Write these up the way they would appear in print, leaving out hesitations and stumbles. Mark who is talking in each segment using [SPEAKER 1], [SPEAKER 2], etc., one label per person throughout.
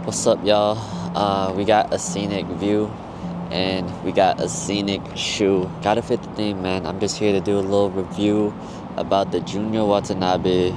[SPEAKER 1] What's up, y'all? We got a scenic view and we got a scenic shoe. Gotta fit the theme, man. I'm just here to do a little review about the Junya Watanabe,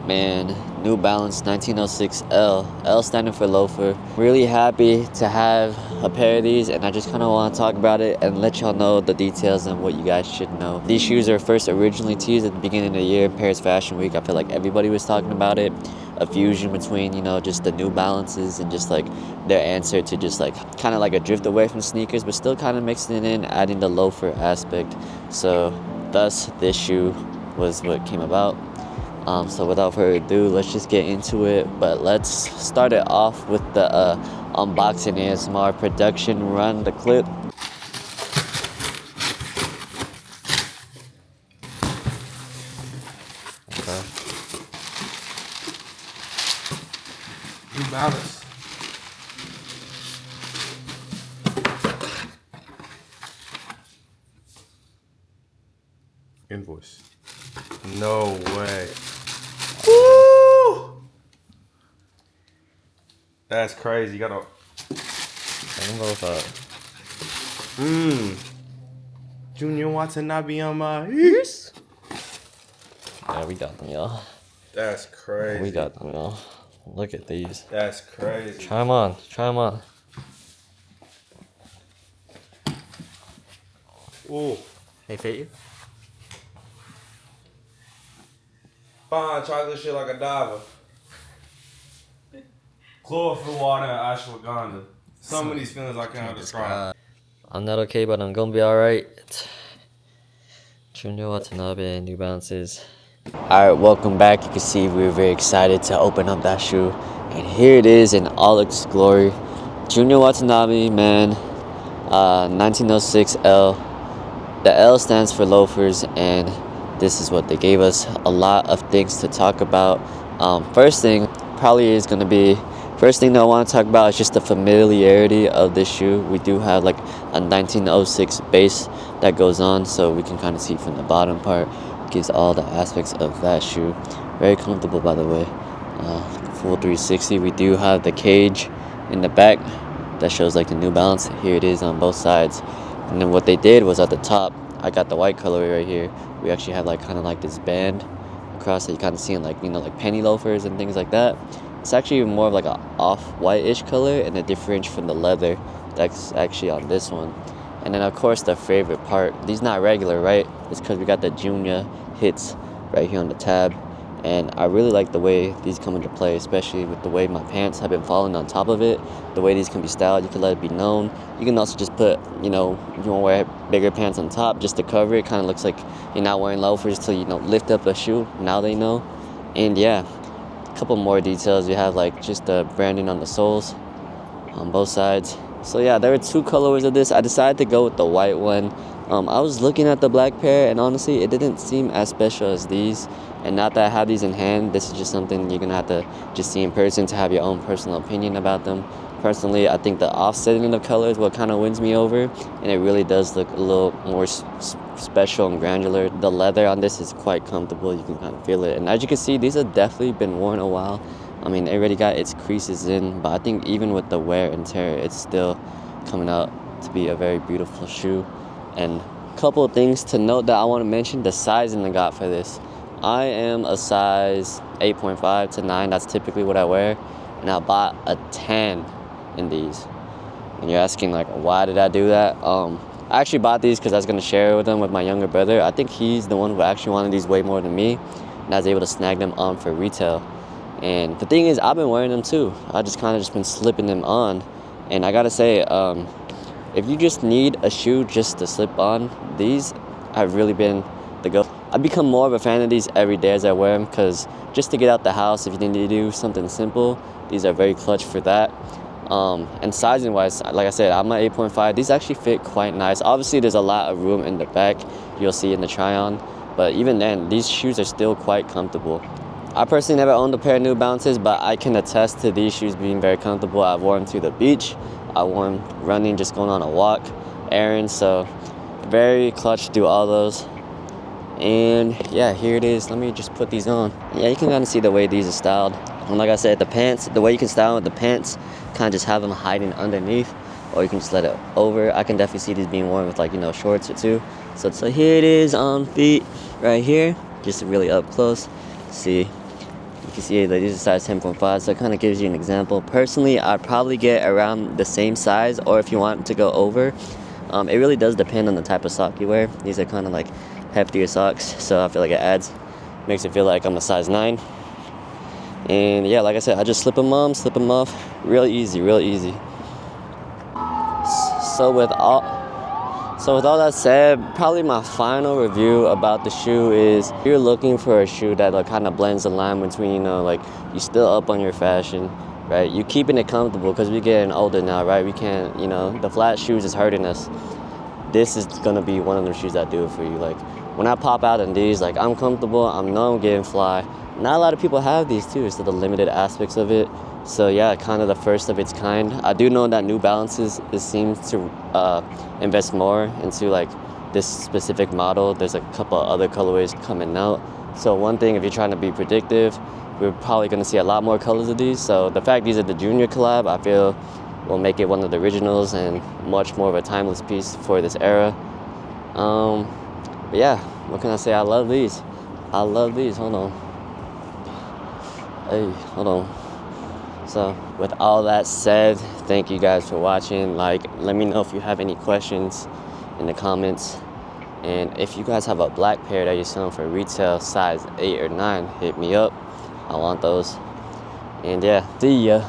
[SPEAKER 1] man, New Balance 1906L. L standing for loafer. Really happy to have a pair of these, and I just kind of want to talk about it and let y'all know the details and what you guys should know. These shoes are first originally teased at the beginning of the year in Paris Fashion Week. I feel like everybody was talking about it. A fusion between, just the New Balances and just like their answer to just like kind of like a drift away from sneakers, but still kind of mixing it in, adding the loafer aspect. So thus this shoe was what came about. So without further ado, let's just get into it. But let's start it off with the unboxing ASMR production run, the clip. Okay.
[SPEAKER 2] New Balance. Invoice. No way. Woo! That's crazy. You gotta. Junya Watanabe on my ears.
[SPEAKER 1] Yeah, we got them, y'all.
[SPEAKER 2] That's crazy.
[SPEAKER 1] We got them, y'all. Look at these.
[SPEAKER 2] That's crazy.
[SPEAKER 1] Try them on. Try them on.
[SPEAKER 2] Ooh.
[SPEAKER 1] They fit you?
[SPEAKER 2] Fine, try this shit like a diver. Chlorophyll water and ashwagandha. Some of these feelings I can't describe.
[SPEAKER 1] I'm not okay, but I'm gonna be alright. Junya Watanabe, New Balances. Alright, welcome back. You can see we were very excited to open up that shoe. And here it is in all its glory. Junya Watanabe, man. 1906L. The L stands for loafers, and this is what they gave us. A lot of things to talk about. First thing that I want to talk about is just the familiarity of this shoe. We do have like a 1906 base that goes on, so we can kind of see from the bottom part. Gives all the aspects of that shoe. Very comfortable, by the way. Full 360. We do have the cage in the back that shows like the New Balance. Here it is on both sides. And then what they did was at the top, I got the white colorway right here. We actually have like kind of like this band across that you kind of see in like like penny loafers and things like that. It's actually more of like a off-white-ish color, and a differential from the leather that's actually on this one. And then of course the favorite part, these not regular, right? It's because we got the Junya hits right here on the tab. And I really like the way these come into play, especially with the way my pants have been falling on top of it. The way these can be styled, you can let it be known. You can also just put, if you want to wear bigger pants on top just to cover it. Kind of looks like you're not wearing loafers till you lift up a shoe. Now they know. And yeah, a couple more details. You have like just the branding on the soles on both sides. So yeah, there were two colorways of this. I decided to go with the white one. I was looking at the black pair, and honestly, it didn't seem as special as these. And not that I have these in hand, this is just something you're gonna have to just see in person to have your own personal opinion about them. Personally, I think the offsetting of color is what kind of wins me over, and it really does look a little more special and granular. The leather on this is quite comfortable, you can kind of feel it. And as you can see, these have definitely been worn a while. I mean, it already got its creases in, but I think even with the wear and tear, it's still coming out to be a very beautiful shoe. And a couple of things to note that I want to mention, the sizing I got for this. I am a size 8.5 to 9, that's typically what I wear, and I bought a 10 in these. And you're asking like, why did I do that? I actually bought these because I was going to share with them with my younger brother. I think he's the one who actually wanted these way more than me, and I was able to snag them on for retail. And the thing is, I've been wearing them too. I just kind of been slipping them on, and I gotta say, if you just need a shoe just to slip on, these have really been the go. I've become more of a fan of these every day as I wear them, because just to get out the house, if you need to do something simple, these are very clutch for that. And sizing wise, like I said, I'm at 8.5. These actually fit quite nice. Obviously, there's a lot of room in the back, you'll see in the try-on, but even then, these shoes are still quite comfortable. I personally never owned a pair of New Balances, but I can attest to these shoes being very comfortable. I've worn them to the beach, I wore them running, just going on a walk, errands, so very clutch to do all those. And yeah, here it is. Let me just put these on. Yeah, you can kind of see the way these are styled. And like I said, the pants, the way you can style with the pants, kind of just have them hiding underneath, or you can just let it over. I can definitely see these being worn with, like, you know, shorts or two. So here it is on feet right here, just really up close. See, you can see that these are size 10.5, so it kind of gives you an example. Personally, I'd probably get around the same size, or if you want to go over, it really does depend on the type of sock you wear. These are kind of like heftier socks, so I feel like it makes it feel like I'm a size 9. And yeah, like I said, I just slip them on, slip them off, real easy, real easy. So with all that said, probably my final review about the shoe is, if you're looking for a shoe that like kind of blends the line between, you know, like you're still up on your fashion, right? You keeping it comfortable, because we're getting older now, right? We can't, you know, the flat shoes is hurting us. This is gonna be one of the shoes that do it for you. Like, when I pop out in these, like, I'm comfortable, I know I'm getting fly. Not a lot of people have these too, so the limited aspects of it. So yeah, kind of the first of its kind. I do know that New Balances seems to invest more into like this specific model. There's a couple other colorways coming out. So one thing, if you're trying to be predictive, we're probably gonna see a lot more colors of these. So the fact these are the Junya collab, I feel will make it one of the originals and much more of a timeless piece for this era. But yeah, what can I say? I love these. I love these. Hold on. Hey, hold on. So with all that said, thank you guys for watching. Like, let me know if you have any questions in the comments. And if you guys have a black pair that you're selling for retail size 8 or 9, hit me up. I want those. And yeah, see ya.